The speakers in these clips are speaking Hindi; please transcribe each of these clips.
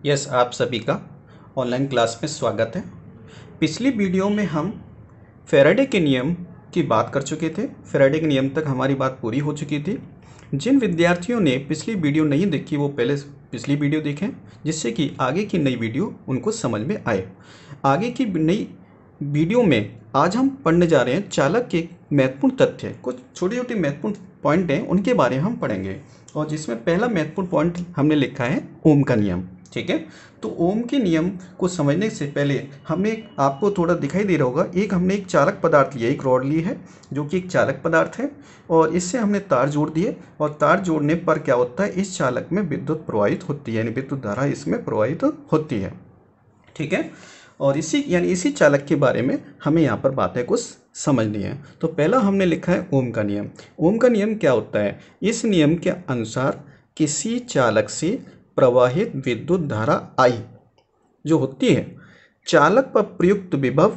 यस, आप सभी का ऑनलाइन क्लास में स्वागत है। पिछली वीडियो में हम फैराडे के नियम की बात कर चुके थे। फैराडे के नियम तक हमारी बात पूरी हो चुकी थी। जिन विद्यार्थियों ने पिछली वीडियो नहीं देखी वो पहले पिछली वीडियो देखें, जिससे कि आगे की नई वीडियो उनको समझ में आए। आगे की नई वीडियो में आज हम पढ़ने जा रहे हैं चालक के महत्वपूर्ण तथ्य, कुछ छोटी छोटी महत्वपूर्ण पॉइंट हैं, उनके बारे में हम पढ़ेंगे। और जिसमें पहला महत्वपूर्ण पॉइंट हमने लिखा है ओम का नियम। ठीक है, तो ओम के नियम को समझने से पहले हमने आपको थोड़ा दिखाई दे रहा होगा, हमने एक चालक पदार्थ लिया, एक रॉड ली है जो कि एक चालक पदार्थ है, और इससे हमने तार जोड़ दिए। और तार जोड़ने पर क्या होता है, इस चालक में विद्युत प्रवाहित होती है, यानी विद्युत धारा इसमें प्रवाहित होती है। ठीक है, और इसी चालक के बारे में हमें यहाँ पर बातें कुछ समझनी है। तो पहला हमने लिखा है ओम का नियम। ओम का नियम क्या होता है? इस नियम के अनुसार किसी चालक से प्रवाहित विद्युत धारा I जो होती है चालक पर प्रयुक्त विभव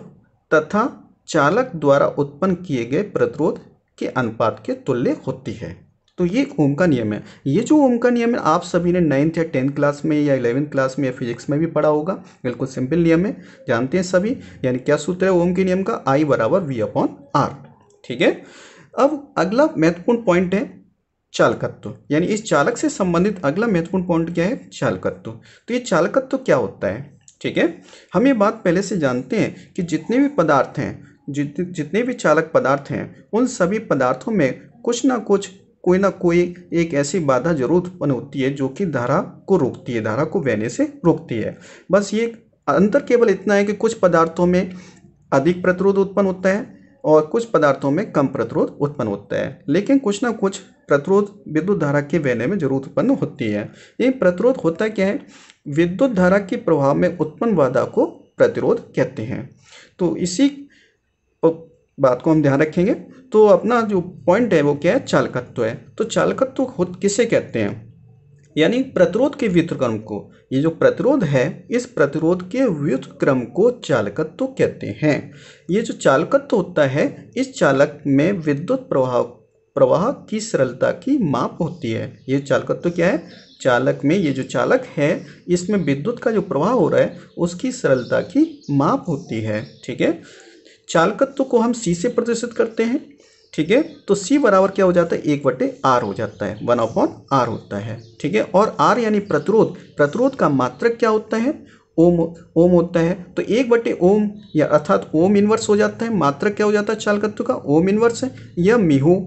तथा चालक द्वारा उत्पन्न किए गए प्रतिरोध के अनुपात के तुल्य होती है। तो ये ओम का नियम है। ये जो ओम का नियम है आप सभी ने 9th या 10th क्लास में या 11th क्लास में या फिजिक्स में भी पढ़ा होगा। बिल्कुल सिंपल नियम है, जानते हैं सभी। यानी क्या सूत्र है ओम के नियम का? I बराबर V/R। ठीक है, अब अगला महत्वपूर्ण पॉइंट है चालकत्व, यानी इस चालक से संबंधित अगला महत्वपूर्ण पॉइंट क्या है? चालकत्व। तो ये चालकत्व क्या होता है? ठीक है, हम ये बात पहले से जानते हैं कि जितने भी पदार्थ हैं, जितने भी चालक पदार्थ हैं, उन सभी पदार्थों में कुछ ना कुछ, कोई ना कोई एक ऐसी बाधा जरूर उत्पन्न होती है जो कि धारा को रोकती है, धारा को बहने से रोकती है। बस ये अंतर केवल इतना है कि कुछ पदार्थों में अधिक प्रतिरोध उत्पन्न होता है और कुछ पदार्थों में कम प्रतिरोध उत्पन्न होता है, लेकिन कुछ ना कुछ प्रतिरोध विद्युत धारा के बहने में जरूर उत्पन्न होती है। ये प्रतिरोध होता क्या है? विद्युत धारा के प्रभाव में उत्पन्न बाधा को प्रतिरोध कहते हैं। तो इसी बात को हम ध्यान रखेंगे। तो अपना जो पॉइंट है वो क्या है? चालकत्व है। तो चालकत्व किसे कहते हैं? यानी प्रतिरोध के व्युत्क्रम को। ये जो प्रतिरोध है, इस प्रतिरोध के व्युत्क्रम को चालकत्व कहते हैं। ये जो चालकत्व होता है, इस चालक में विद्युत प्रवाह की सरलता की माप होती है। ये चालकत्व क्या है? चालक में ये जो चालक है, इसमें विद्युत का जो प्रवाह हो रहा है उसकी सरलता की माप होती है। ठीक है, चालकत्व को हम C से प्रदर्शित करते हैं। ठीक है, तो C बराबर क्या हो जाता है? 1/R हो जाता है, 1/R होता है। ठीक है, और R यानी प्रतिरोध का मात्रक क्या होता है? ओम होता है। तो 1/ओम या अर्थात ओम इनवर्स हो जाता है। मात्रक क्या हो जाता है चालकत्व का? ओम इनवर्स है, या म्यू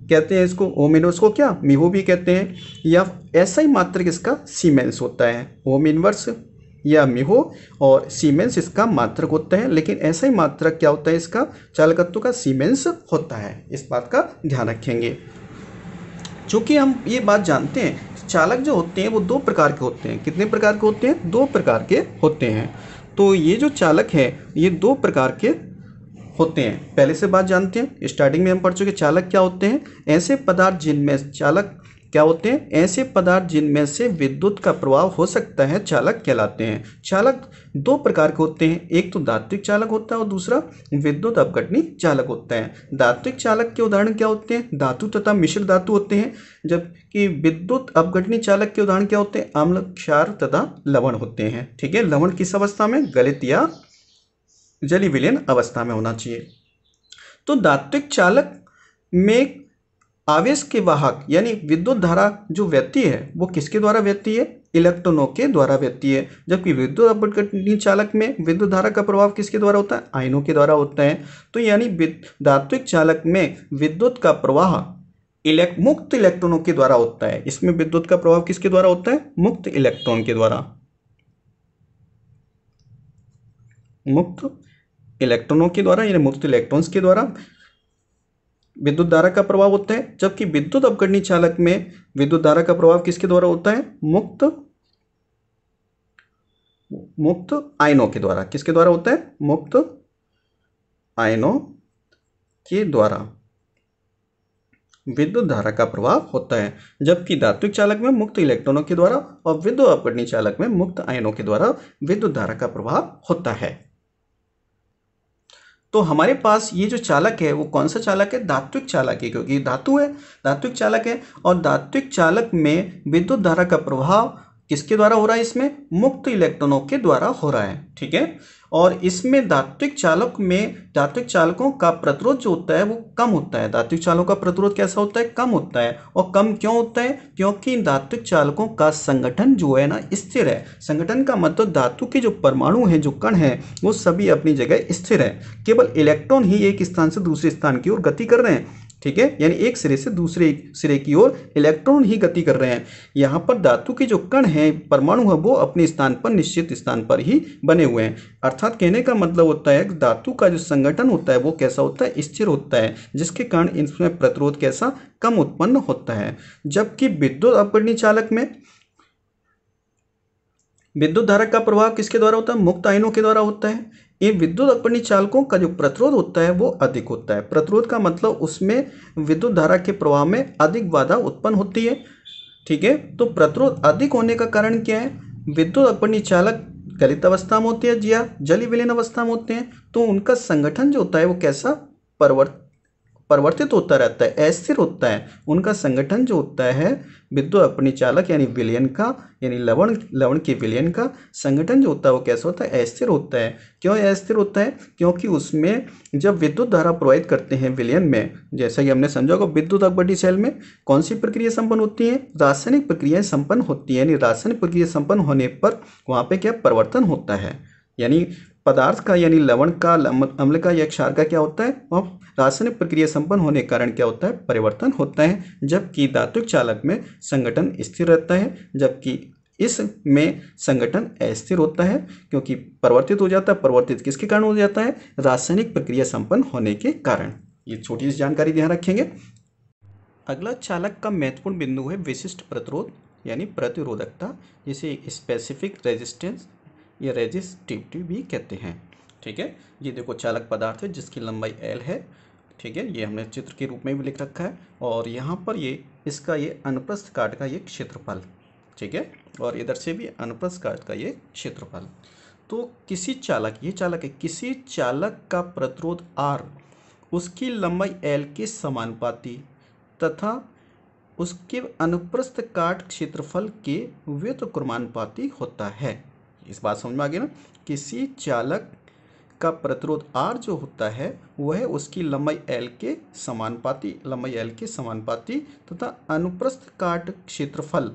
कहते हैं इसको। ओम इनवर्स को क्या म्यू भी कहते हैं, या ऐसा ही मात्रक इसका सीमेंस होता है। ओम इनवर्स या म्यू और सीमेंस इसका मात्रक होता है, लेकिन ऐसा ही मात्रक क्या होता है इसका? चालकत्व का सीमेंस होता है। इस बात का ध्यान रखेंगे। चूंकि हम ये बात जानते हैं चालक जो होते हैं वो दो प्रकार के होते हैं। कितने प्रकार के होते हैं? 2 प्रकार के होते हैं। तो ये जो चालक है ये 2 प्रकार के होते हैं। पहले से बात जानते हैं, स्टार्टिंग में हम पढ़ चुके चालक क्या होते हैं? ऐसे पदार्थ जिनमें चालक क्या होते हैं? ऐसे पदार्थ जिनमें से विद्युत का प्रवाह हो सकता है चालक कहलाते हैं। चालक 2 प्रकार के होते हैं, एक तो धात्विक चालक होता है और दूसरा विद्युत अपघटनी चालक होता है। धात्विक चालक के उदाहरण क्या होते हैं? धातु तथा मिश्र धातु होते हैं, जबकि विद्युत अपघटनी चालक के उदाहरण क्या होते हैं? अम्ल, क्षार तथा लवण होते हैं। ठीक है, लवण किस अवस्था में? गलित या जलीय विलयन अवस्था में होना चाहिए। तो धात्विक चालक में आवेश के वाहक यानी विद्युत धारा जो बहती है वो किसके द्वारा बहती है? इलेक्ट्रॉनों के द्वारा बहती है। जबकि विद्युत अपघटनी चालक में विद्युत धारा का प्रभाव किसके द्वारा होता है? आयनों के द्वारा होता है। तो यानी धात्विक चालक में विद्युत का प्रवाह मुक्त इलेक्ट्रॉनों के द्वारा होता है। इसमें विद्युत का प्रभाव किसके द्वारा होता है? मुक्त इलेक्ट्रॉन के द्वारा, मुक्त इलेक्ट्रॉनों के द्वारा, यानी मुक्त इलेक्ट्रॉन्स के द्वारा विद्युत धारा का प्रभाव होता है। जबकि विद्युत अपघटनी चालक में विद्युत धारा का प्रभाव किसके द्वारा होता है? मुक्त आयनों के द्वारा। किसके द्वारा होता है? मुक्त आयनों के द्वारा विद्युत धारा का प्रभाव होता है। जबकि धात्विक चालक में मुक्त इलेक्ट्रॉनों के द्वारा और विद्युत अपघटनी चालक में मुक्त आयनों के द्वारा विद्युत धारा का प्रभाव होता है। तो हमारे पास ये जो चालक है वो कौन सा चालक है? धात्विक चालक है, क्योंकि धातु है, धात्विक चालक है। और धात्विक चालक में विद्युत धारा का प्रभाव किसके द्वारा हो रहा है? इसमें मुक्त इलेक्ट्रॉनों के द्वारा हो रहा है, ठीक है। और इसमें धात्विक चालकों का प्रतिरोध जो होता है वो कम होता है। धात्विक चालकों का प्रतिरोध कैसा होता है? कम होता है। और कम क्यों होता है? क्योंकि धात्विक चालकों का संगठन जो है ना स्थिर है। संगठन का मतलब धातु के जो परमाणु हैं, जो कण हैं, वो सभी अपनी जगह स्थिर है। केवल इलेक्ट्रॉन ही एक स्थान से दूसरे स्थान की ओर गति कर रहे हैं, ठीक है। यानी एक सिरे से दूसरे सिरे की ओर इलेक्ट्रॉन ही गति कर रहे हैं। यहाँ पर धातु के जो कण हैं, परमाणु है, वो अपने स्थान पर, निश्चित स्थान पर ही बने हुए हैं। अर्थात कहने का मतलब होता है कि धातु का जो संगठन होता है वो कैसा होता है? स्थिर होता है, जिसके कारण इसमें प्रतिरोध कैसा? कम उत्पन्न होता है। जबकि विद्युत अपवर्तनीय चालक में विद्युत धारा का प्रभाव किसके द्वारा होता है? मुक्त आयनों के द्वारा होता है। ये विद्युत अपवर्तनीय चालकों का जो प्रतिरोध होता है वो अधिक होता है। प्रतिरोध का मतलब उसमें विद्युत धारा के प्रवाह में अधिक बाधा उत्पन्न होती है, ठीक है। तो प्रतिरोध अधिक होने का कारण क्या है? विद्युत अपवर्तनीय चालक गलित अवस्था में होते हैं या जलीय विलीन अवस्था में होते हैं, तो उनका संगठन जो होता है वो कैसा? परिवर्तित होता रहता है, अस्थिर होता है। उनका संगठन जो होता है विद्युत अपवर्तनीय चालक यानी विलयन का, यानी लवण के विलयन का संगठन जो होता है वो कैसा होता है? अस्थिर होता है। क्यों अस्थिर होता है? क्योंकि उसमें जब विद्युत धारा प्रवाहित करते हैं विलयन में, जैसा कि हमने समझा होगा, विद्युत अपवर्तनीय सेल में कौन सी प्रक्रिया संपन्न होती है? रासायनिक प्रक्रियाएं संपन्न होती है। यानी रासायनिक प्रक्रिया संपन्न होने पर वहाँ पे क्या परिवर्तन होता है? यानी पदार्थ का, यानी लवण का, अम्ल का या क्षार का क्या होता है? वह रासायनिक प्रक्रिया संपन्न होने के कारण क्या होता है? परिवर्तन होता है। जबकि धात्विक चालक में संगठन स्थिर रहता है, जबकि इसमें संगठन अस्थिर होता है, क्योंकि परिवर्तित हो जाता है। परिवर्तित किसके कारण हो जाता है? रासायनिक प्रक्रिया संपन्न होने के कारण। ये छोटी सी जानकारी ध्यान रखेंगे। अगला चालक का महत्वपूर्ण बिंदु है विशिष्ट प्रतिरोध यानी प्रतिरोधकता, जिसे स्पेसिफिक रेजिस्टेंस या रेजिस्टिविटी भी कहते हैं, ठीक है। ये देखो चालक पदार्थ है जिसकी लंबाई L है, ठीक है। ये हमने चित्र के रूप में भी लिख रखा है। और यहाँ पर इसका ये अनुप्रस्थ काट का ये क्षेत्रफल, ठीक है। और इधर से भी अनुप्रस्थ काट का ये क्षेत्रफल। तो किसी चालक, ये चालक है, किसी चालक का प्रतिरोध R उसकी लंबाई L के समानुपाती तथा उसके अनुप्रस्थ काट क्षेत्रफल के व्युत्क्रमानुपाती होता है। इस बात समझ में आ गई ना? किसी चालक का प्रतिरोध R जो होता है वह उसकी लंबाई L के समानुपाती तथा अनुप्रस्थ काट क्षेत्रफल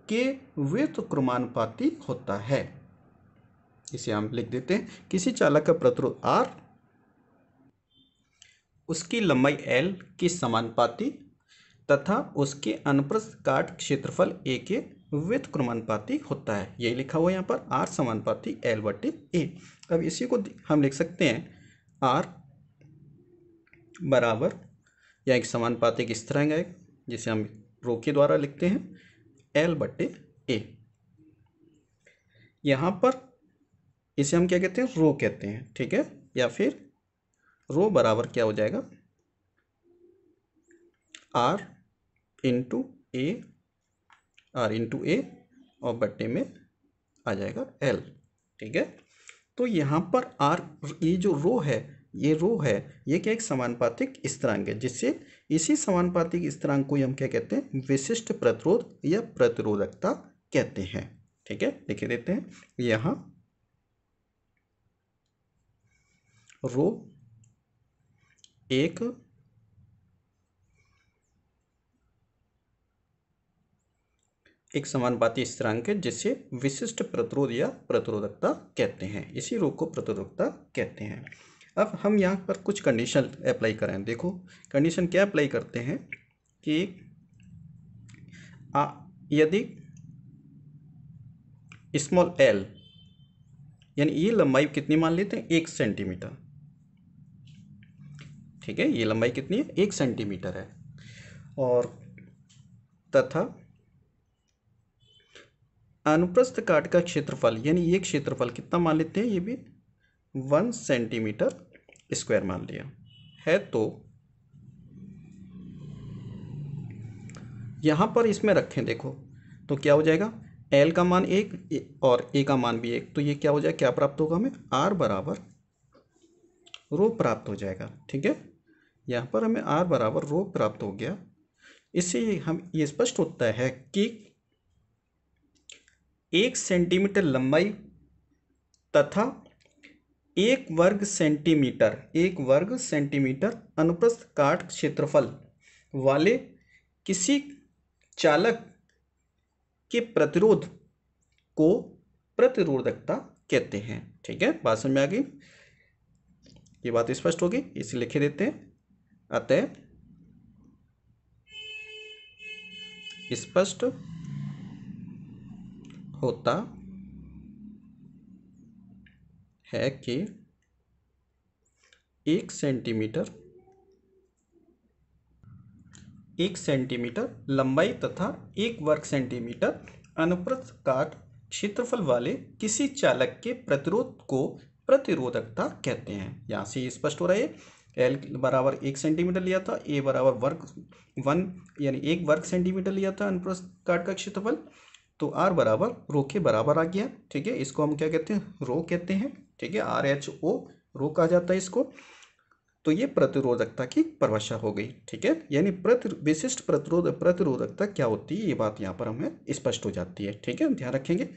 के व्युत्क्रमानुपाती होता है। इसे हम लिख देते हैं, किसी चालक का प्रतिरोध R उसकी लंबाई L के समानुपाती तथा उसके अनुप्रस्थ काट क्षेत्रफल A के व्युत्क्रमानुपाती होता है। यही लिखा हुआ है यहाँ पर, R समानुपाती L/A। अब इसी को हम लिख सकते हैं R बराबर, या एक समानुपातिक स्थिरांक है जिसे हम रो के द्वारा लिखते हैं L/A। यहाँ पर इसे हम क्या कहते हैं? रो कहते हैं, ठीक है। या फिर रो बराबर क्या हो जाएगा? R इंटू ए और बट्टे में आ जाएगा L, ठीक है। तो यहाँ पर R, ये जो रो है, ये क्या एक समानुपातिक स्थिरांक है, जिससे इसी समानुपातिक स्थिरांक को हम क्या कहते हैं? विशिष्ट प्रतिरोध या प्रतिरोधकता कहते हैं, ठीक है। लिख देते हैं यहाँ रो एक समानुपाती स्थिरांक है जिसे विशिष्ट प्रतिरोध या प्रतिरोधकता कहते हैं। इसी रो को प्रतिरोधकता कहते हैं। अब हम यहाँ पर कुछ कंडीशन अप्लाई करें। देखो कंडीशन क्या अप्लाई करते हैं कि यदि स्मॉल l, यानी ये लंबाई कितनी मान लेते हैं? 1 सेंटीमीटर, ठीक है। ये लंबाई कितनी है? 1 सेंटीमीटर है। और तथा अनुप्रस्थ काट का क्षेत्रफल, यानी ये क्षेत्रफल कितना मान लेते हैं? ये भी 1 सेंटीमीटर स्क्वायर मान लिया है। तो यहाँ पर इसमें रखें, देखो तो क्या हो जाएगा? L का मान 1 और A का मान भी 1, तो ये क्या हो जाएगा? क्या प्राप्त होगा हमें? R बराबर रो प्राप्त हो जाएगा, ठीक है। यहाँ पर हमें R बराबर रो प्राप्त हो गया। इससे हम ये स्पष्ट होता है कि 1 सेंटीमीटर लंबाई तथा 1 वर्ग सेंटीमीटर अनुप्रस्थ काट क्षेत्रफल वाले किसी चालक के प्रतिरोध को प्रतिरोधकता कहते हैं। ठीक है, बात समझ में आ गई, ये बात स्पष्ट होगी, इसे लिखे देते हैं। अतः स्पष्ट होता है कि 1 सेंटीमीटर लंबाई तथा 1 वर्ग सेंटीमीटर अनुप्रस्थ काट क्षेत्रफल वाले किसी चालक के प्रतिरोध को प्रतिरोधकता कहते हैं। यहाँ से स्पष्ट हो रहा है, एल बराबर 1 सेंटीमीटर लिया था, ए बराबर वर्ग 1 यानी 1 वर्ग सेंटीमीटर लिया था अनुप्रस्थ काट का क्षेत्रफल, तो आर बराबर रो के बराबर आ गया। ठीक है, इसको हम क्या कहते हैं, रो कहते हैं। ठीक है, आर एच ओ रो कहा जाता है इसको। तो ये प्रतिरोधकता की परिभाषा हो गई। ठीक है, यानी विशिष्ट प्रतिरोधकता क्या होती है, ये बात यहाँ पर हमें स्पष्ट हो जाती है। ठीक है, ध्यान रखेंगे।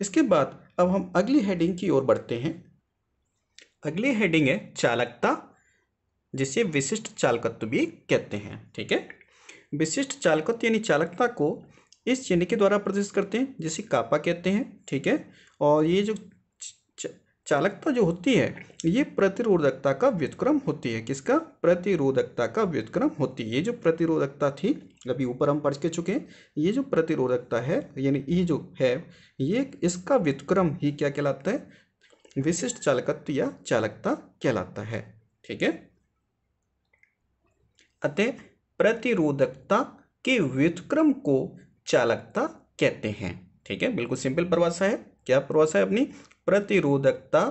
इसके बाद अब हम अगली हेडिंग की ओर बढ़ते हैं। अगली हेडिंग है चालकता, जिसे विशिष्ट चालकत्व भी कहते हैं। ठीक है, विशिष्ट चालकत्व यानी चालकता को इस चिन्ह के द्वारा प्रदर्शित करते हैं, जिसे कापा कहते हैं। ठीक है, और ये जो चालकता जो होती है ये प्रतिरोधकता का व्युत्क्रम होती है। किसका? प्रतिरोधकता का व्युत्क्रम होती है। ये जो प्रतिरोधकता थी अभी ऊपर हम पढ़ के चुके हैं, ये जो प्रतिरोधकता है यानी ये जो है ये इसका व्युत्क्रम ही क्या कहलाता है, विशिष्ट चालकत्व या चालकता कहलाता है। ठीक है, अतः प्रतिरोधकता के व्युत्क्रम को चालकता कहते हैं। ठीक है, बिल्कुल सिंपल परिभाषा है। क्या परिभाषा है अपनी? प्रतिरोधकता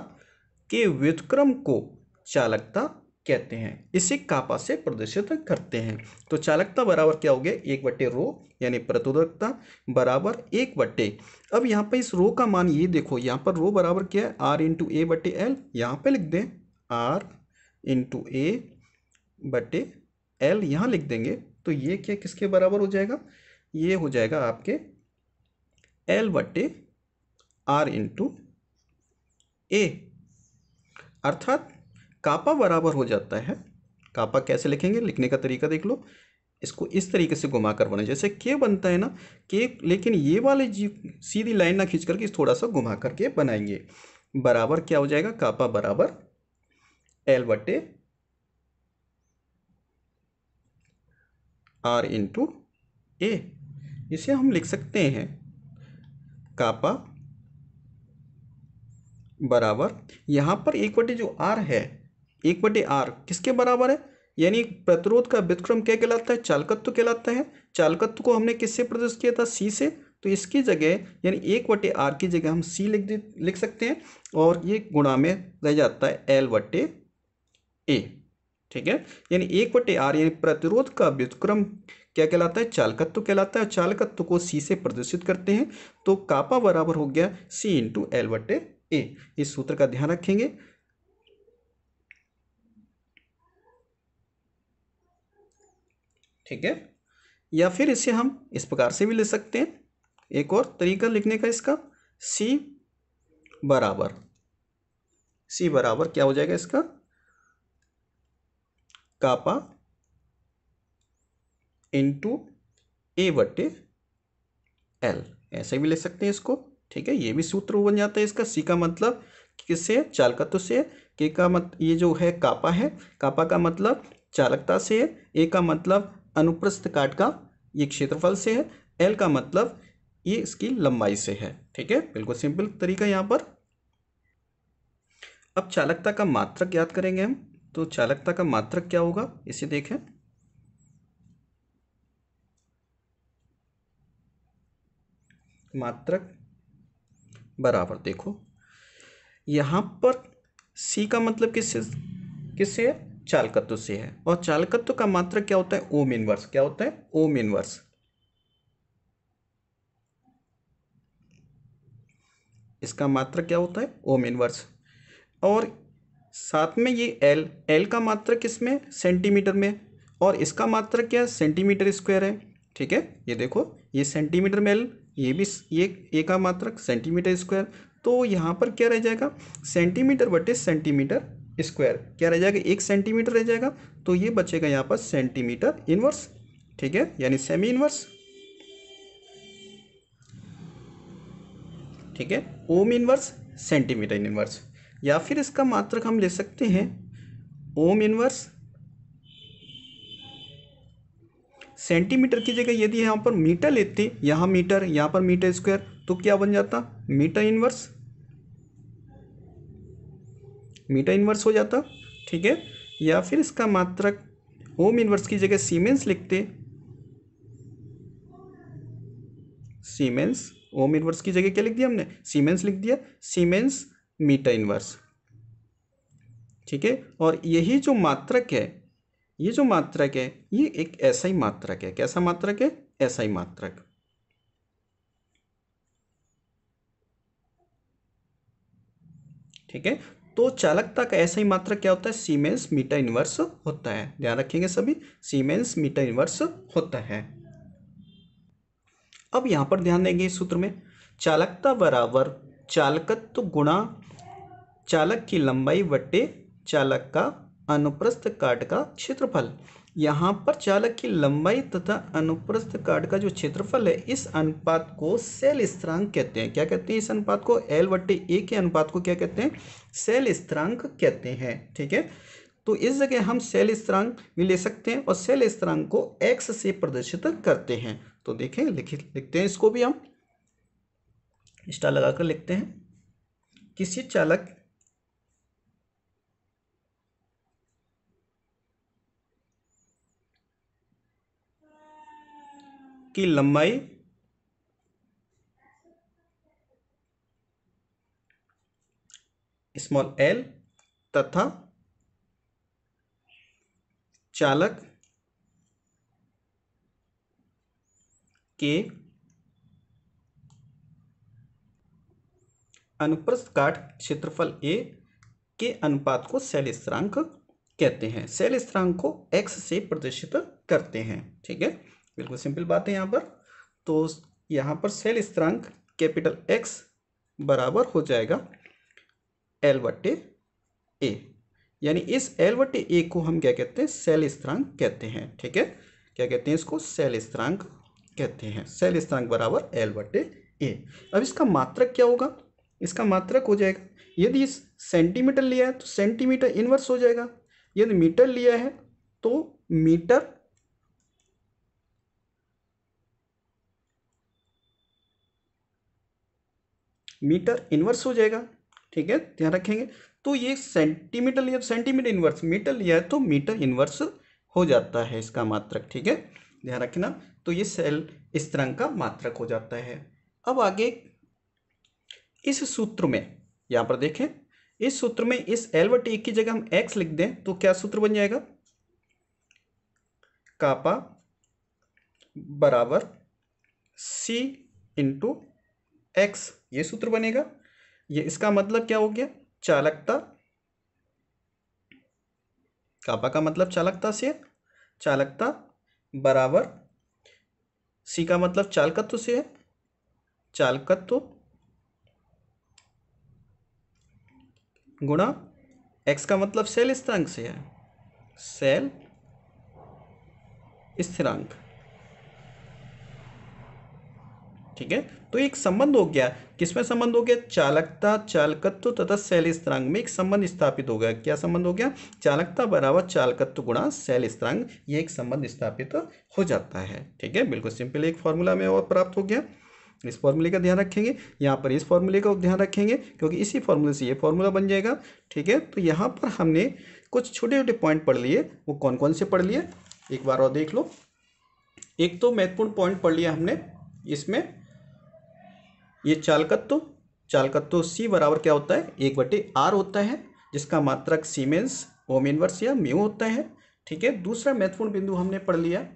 के व्युत्क्रम को चालकता कहते हैं। इसे कापा से प्रदर्शित करते हैं। तो चालकता बराबर क्या हो गया, 1/रो यानी प्रतिरोधकता बराबर 1/। अब यहाँ पे इस रो का मान ये देखो, यहाँ पर रो बराबर क्या है, R × A/L। यहाँ पे लिख दें R × A/L, यहाँ लिख देंगे तो ये क्या किसके बराबर हो जाएगा, ये हो जाएगा आपके L/R × A। अर्थात कापा बराबर हो जाता है, कापा कैसे लिखेंगे, लिखने का तरीका देख लो। इसको इस तरीके से घुमा कर बना, जैसे के बनता है ना के, लेकिन ये वाले जी सीधी लाइन ना खींच करके थोड़ा सा घुमा करके बनाएंगे। बराबर क्या हो जाएगा, कापा बराबर L/R × A। इसे हम लिख सकते हैं कापा बराबर, यहाँ पर 1/, जो R है 1/R किसके बराबर है, यानी प्रतिरोध का व्युत्क्रम क्या कहलाता है, चालकत्व कहलाता है। चालकत्व को हमने किससे प्रदर्शित किया था, C से, तो इसकी जगह यानी 1/R की जगह हम C लिख सकते हैं, और ये गुणा में रह जाता है L/A। ठीक है, यानी 1/R यानी प्रतिरोध का व्युत्क्रम क्या कहलाता है, चालकत्व कहलाता है। चालकत्व को C से प्रदर्शित करते हैं, तो कापा बराबर हो गया C × L/A। इस सूत्र का ध्यान रखेंगे। ठीक है, या फिर इसे हम इस प्रकार से भी ले सकते हैं, एक और तरीका लिखने का इसका, C बराबर क्या हो जाएगा इसका, कापा × A/L, ऐसे भी ले सकते हैं इसको। ठीक है, ये भी सूत्र बन जाता है इसका। C का मतलब किससे, चालकत्व से। K का ये जो है कापा है, कापा का मतलब चालकता से है। A का मतलब अनुप्रस्थ काट का ये क्षेत्रफल से है। L का मतलब ये इसकी लंबाई से है। ठीक है, बिल्कुल सिंपल तरीका यहाँ पर। अब चालकता का मात्रक ज्ञात करेंगे हम। तो चालकता का मात्रक क्या होगा, इसे देखें। मात्रक बराबर, देखो यहाँ पर C का मतलब किससे है, चालकत्व से है। और चालकत्व का मात्रक क्या होता है, ओम इनवर्स। क्या होता है, ओम इनवर्स। इसका मात्रक क्या होता है, ओम इनवर्स। और साथ में ये L का मात्रक किसमें, सेंटीमीटर में, और इसका मात्रक क्या है, सेंटीमीटर स्क्वायर है। ठीक है, ये देखो ये सेंटीमीटर में L ये ए का मात्रक सेंटीमीटर स्क्वायर, तो यहाँ पर क्या रह जाएगा, सेंटीमीटर बटे सेंटीमीटर स्क्वायर क्या रह जाएगा, 1 सेंटीमीटर रह जाएगा, तो ये बचेगा यहाँ पर सेंटीमीटर इनवर्स। ठीक है, यानी सेमी इनवर्स। ठीक है, ओम इनवर्स सेंटीमीटर इनवर्स, या फिर इसका मात्रक हम ले सकते हैं ओम इनवर्स सेंटीमीटर की जगह यदि यहाँ पर मीटर लेते, यहाँ मीटर यहाँ पर मीटर स्क्वायर, तो क्या बन जाता, मीटर इनवर्स, मीटर इनवर्स हो जाता। ठीक है, या फिर इसका मात्रक ओम इनवर्स की जगह सीमेंस लिखते, सीमेंस, ओम इनवर्स की जगह क्या लिख दिया हमने, सीमेंस लिख दिया, सीमेंस मीटर इनवर्स। ठीक है, और यही जो मात्रक है, ये जो मात्रक है ये एक ऐसा ही मात्रक है, कैसा मात्रक है, ऐसा ही मात्रक। ठीक है, तो चालकता का ऐसा ही मात्रक क्या होता है, सीमेंस मीटर इनवर्स होता है, ध्यान रखेंगे सभी, सीमेंस मीटर इनवर्स होता है। अब यहां पर ध्यान देंगे इस सूत्र में, चालकता बराबर चालकत्व गुणा चालक की लंबाई बटे चालक का अनुप्रस्थ काट का क्षेत्रफल। यहाँ पर चालक की लंबाई तथा अनुप्रस्थ काट का जो क्षेत्रफल है, इस अनुपात को सेल स्थिरांक कहते हैं। क्या कहते हैं, इस अनुपात को L बटे A के अनुपात को क्या कहते हैं, सेल स्थिरांक कहते हैं। ठीक है, तो इस जगह हम सेल स्थिरांक भी ले सकते हैं और सेल स्थिरांक को x से प्रदर्शित करते हैं। तो देखें, लिखते हैं इसको भी हम स्टार लगाकर लिखते हैं, किसी चालक की लंबाई स्मॉल l तथा चालक के अनुप्रस्थ काट क्षेत्रफल A के अनुपात को सेल स्थिरांक कहते हैं। सेल स्थिरांक को x से प्रदर्शित करते हैं। ठीक है, बिल्कुल सिंपल बात है यहाँ पर। तो यहाँ पर सेल स्थिरांक कैपिटल X बराबर हो जाएगा L बटे A, यानी इस L बटे A को हम क्या कहते हैं, सेल स्थिरांक कहते हैं। ठीक है, क्या कहते हैं इसको, सेल स्थिरांक कहते हैं। सेल स्थिरांक बराबर L बटे A। अब इसका मात्रक क्या होगा, इसका मात्रक हो जाएगा, यदि इस सेंटीमीटर लिया है तो सेंटीमीटर इनवर्स हो जाएगा, यदि मीटर लिया है तो मीटर इनवर्स हो जाएगा। ठीक है, ध्यान रखेंगे। तो ये सेंटीमीटर लिया तो सेंटीमीटर इनवर्स, मीटर लिया है तो मीटर इनवर्स हो जाता है इसका मात्रक। ठीक है, ध्यान रखना। तो ये सेल स्थिरांक का मात्रक हो जाता है। अब आगे इस सूत्र में यहां पर देखें, इस सूत्र में इस L बटे A की जगह हम x लिख दें तो क्या सूत्र बन जाएगा, कापा बराबर C इंटू एक्स, ये सूत्र बनेगा। ये इसका मतलब क्या हो गया, चालकता, कापा का मतलब चालकता से, चालकता बराबर C का मतलब चालकत्व से है, चालकत्व गुणा x का मतलब सेल स्थिरांक से है, सेल स्थिरांक। ठीक है, तो एक संबंध हो गया, किसमें संबंध हो गया, चालकता, चालकत्व तथा सेल स्थिरांक में एक संबंध स्थापित हो गया। क्या संबंध हो गया, चालकता बराबर चालकत्व गुणा सेल स्थिरांक, ये एक संबंध स्थापित हो जाता है। ठीक है, बिल्कुल सिंपल एक फॉर्मूला में और प्राप्त हो गया। इस फॉर्मूले का ध्यान रखेंगे, यहाँ पर इस फॉर्मूले का ध्यान रखेंगे, क्योंकि इसी फॉर्मूले से ये फॉर्मूला बन जाएगा। ठीक है, तो यहाँ पर हमने कुछ छोटे छोटे पॉइंट पढ़ लिए, वो कौन कौन से पढ़ लिए एक बार और देख लो। एक तो महत्वपूर्ण पॉइंट पढ़ लिया हमने इसमें, ये चालकत्व C बराबर क्या होता है, 1/R होता है, जिसका मात्रक सीमेंस ओम इनवर्स या म्यू होता है। ठीक है, दूसरा महत्वपूर्ण बिंदु हमने पढ़ लिया,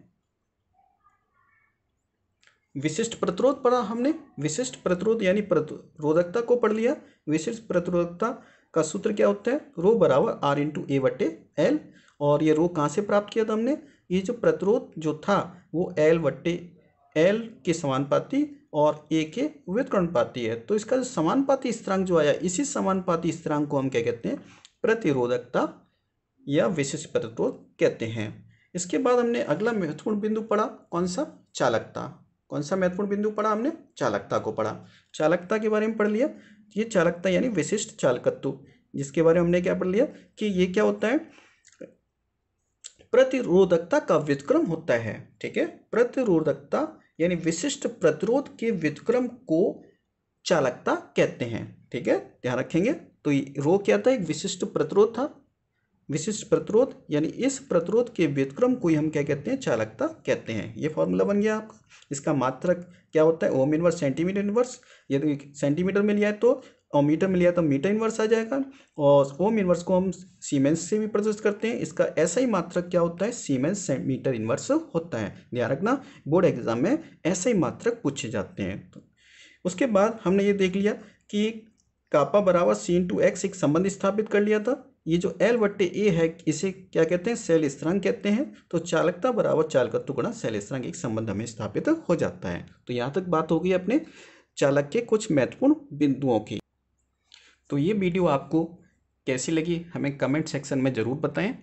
विशिष्ट प्रतिरोध पढ़ा हमने, विशिष्ट प्रतिरोध यानी प्रतिरोधकता को पढ़ लिया। विशिष्ट प्रतिरोधकता का सूत्र क्या होता है, रो बराबर R इंटू A बटे L, और ये रो कहाँ से प्राप्त किया था हमने, ये जो प्रतिरोध जो था वो L बटे L के समानुपाती और ए के व्युत्क्रमानुपाती है। तो इसका जो समानुपाती स्थिरांक जो आया, इसी समानुपाती स्थिरांक को हम क्या कहते हैं, प्रतिरोधकता या विशिष्ट प्रतिरोध कहते हैं। इसके बाद हमने अगला महत्वपूर्ण बिंदु पढ़ा, कौन सा, चालकता। कौन सा महत्वपूर्ण बिंदु पढ़ा हमने, चालकता को पढ़ा। चालकता के बारे में पढ़ लिया। ये चालकता यानी विशिष्ट चालकत्व, जिसके बारे में हमने क्या पढ़ लिया कि ये क्या होता है, प्रतिरोधकता का व्युत्क्रम होता है। ठीक है, प्रतिरोधकता यानी विशिष्ट प्रतिरोध के व्युत्क्रम को चालकता कहते हैं। ठीक है, ध्यान रखेंगे। तो रो क्या था, एक विशिष्ट प्रतिरोध था। विशिष्ट प्रतिरोध यानी इस प्रतिरोध के व्युत्क्रम को ही हम क्या कहते हैं, चालकता कहते हैं। ये फॉर्मूला बन गया आपका। इसका मात्रक क्या होता है, ओम इनवर्स सेंटीमीटर इनवर्स। यदि सेंटीमीटर में लिया है तो, और मीटर में लिया तो मीटर इनवर्स आ जाएगा। और ओम इनवर्स को हम सीमेंस से भी प्रदर्शित करते हैं। इसका ऐसा ही मात्रक क्या होता है, सीमेंस मीटर इनवर्स होता है। ध्यान रखना, बोर्ड एग्जाम में ऐसे ही मात्रक पूछे जाते हैं। तो उसके बाद हमने ये देख लिया कि कापा बराबर C/X एक संबंध स्थापित कर लिया था। ये जो L/A है, इसे क्या कहते हैं, सेल स्थिरांक कहते हैं। तो चालकता बराबर चालकत्व गुणा सेल स्थिरांक एक संबंध हमें स्थापित हो जाता है। तो यहाँ तक बात हो गई अपने चालक के कुछ महत्वपूर्ण बिंदुओं की। तो ये वीडियो आपको कैसी लगी हमें कमेंट सेक्शन में ज़रूर बताएं,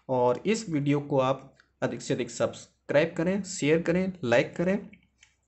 और इस वीडियो को आप अधिक से अधिक सब्सक्राइब करें, शेयर करें, लाइक करें।